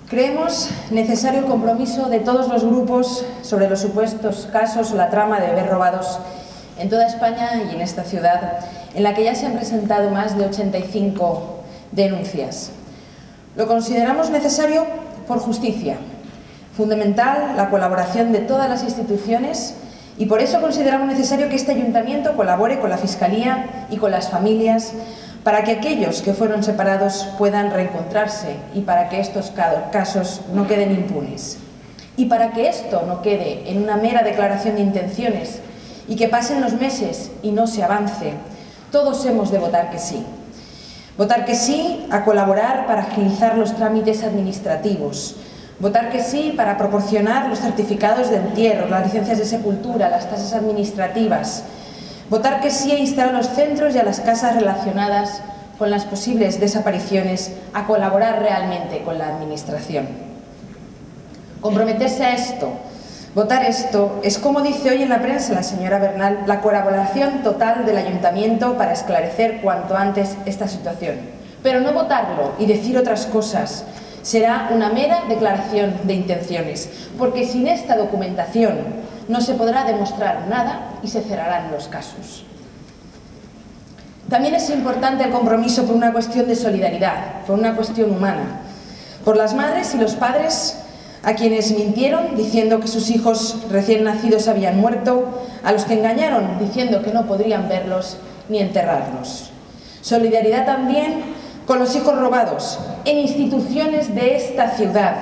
Creemos necesario el compromiso de todos los grupos sobre los supuestos casos o la trama de bebés robados en toda España y en esta ciudad, en la que ya se han presentado más de 85 denuncias. Lo consideramos necesario por justicia, fundamental la colaboración de todas las instituciones, y por eso consideramos necesario que este Ayuntamiento colabore con la Fiscalía y con las familias para que aquellos que fueron separados puedan reencontrarse y para que estos casos no queden impunes. Y para que esto no quede en una mera declaración de intenciones y que pasen los meses y no se avance, todos hemos de votar que sí. Votar que sí a colaborar para agilizar los trámites administrativos. Votar que sí para proporcionar los certificados de entierro, las licencias de sepultura, las tasas administrativas. Votar que sí a instar a los centros y a las casas relacionadas con las posibles desapariciones a colaborar realmente con la Administración. Comprometerse a esto, votar esto, es, como dice hoy en la prensa la señora Bernal, la colaboración total del Ayuntamiento para esclarecer cuanto antes esta situación. Pero no votarlo y decir otras cosas será una mera declaración de intenciones, porque sin esta documentación no se podrá demostrar nada y se cerrarán los casos. También es importante el compromiso por una cuestión de solidaridad, por una cuestión humana, por las madres y los padres a quienes mintieron diciendo que sus hijos recién nacidos habían muerto, a los que engañaron diciendo que no podrían verlos ni enterrarlos. Solidaridad también con los hijos robados en instituciones de esta ciudad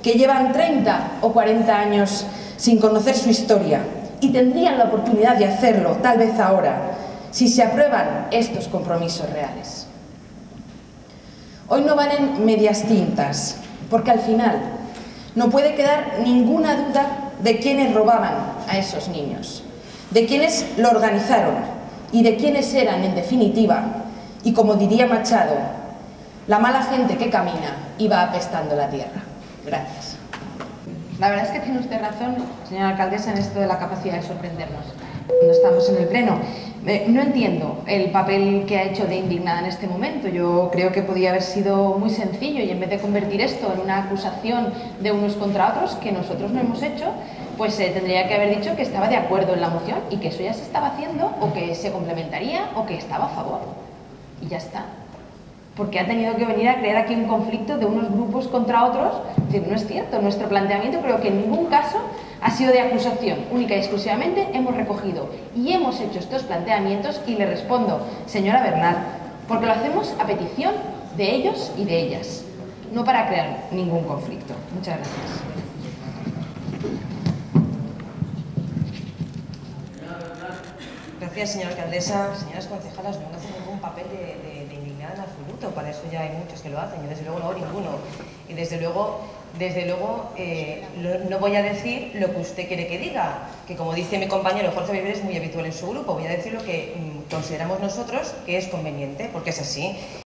que llevan 30 o 40 años sin conocer su historia y tendrían la oportunidad de hacerlo, tal vez ahora, si se aprueban estos compromisos reales. Hoy no valen medias tintas, porque al final no puede quedar ninguna duda de quiénes robaban a esos niños, de quiénes lo organizaron y de quiénes eran, en definitiva, y como diría Machado, la mala gente que camina y va apestando la tierra. Gracias. La verdad es que tiene usted razón, señora alcaldesa, en esto de la capacidad de sorprendernos cuando estamos en el pleno. No entiendo el papel que ha hecho de indignada en este momento. Yo creo que podía haber sido muy sencillo y en vez de convertir esto en una acusación de unos contra otros, que nosotros no hemos hecho, pues tendría que haber dicho que estaba de acuerdo en la moción y que eso ya se estaba haciendo o que se complementaría o que estaba a favor. Y ya está. Porque ha tenido que venir a crear aquí un conflicto de unos grupos contra otros. Es decir, no es cierto. Nuestro planteamiento creo que en ningún caso ha sido de acusación. Única y exclusivamente hemos recogido y hemos hecho estos planteamientos y le respondo, señora Bernal, porque lo hacemos a petición de ellos y de ellas, no para crear ningún conflicto. Muchas gracias. Gracias, señora alcaldesa. Señoras concejalas, no hacen ningún papel de indignada en absoluto. Para eso ya hay muchos que lo hacen. Yo, desde luego, no hago ninguno. Y, desde luego, no voy a decir lo que usted quiere que diga. Que, como dice mi compañero Jorge Viver, es muy habitual en su grupo. Voy a decir lo que consideramos nosotros que es conveniente, porque es así.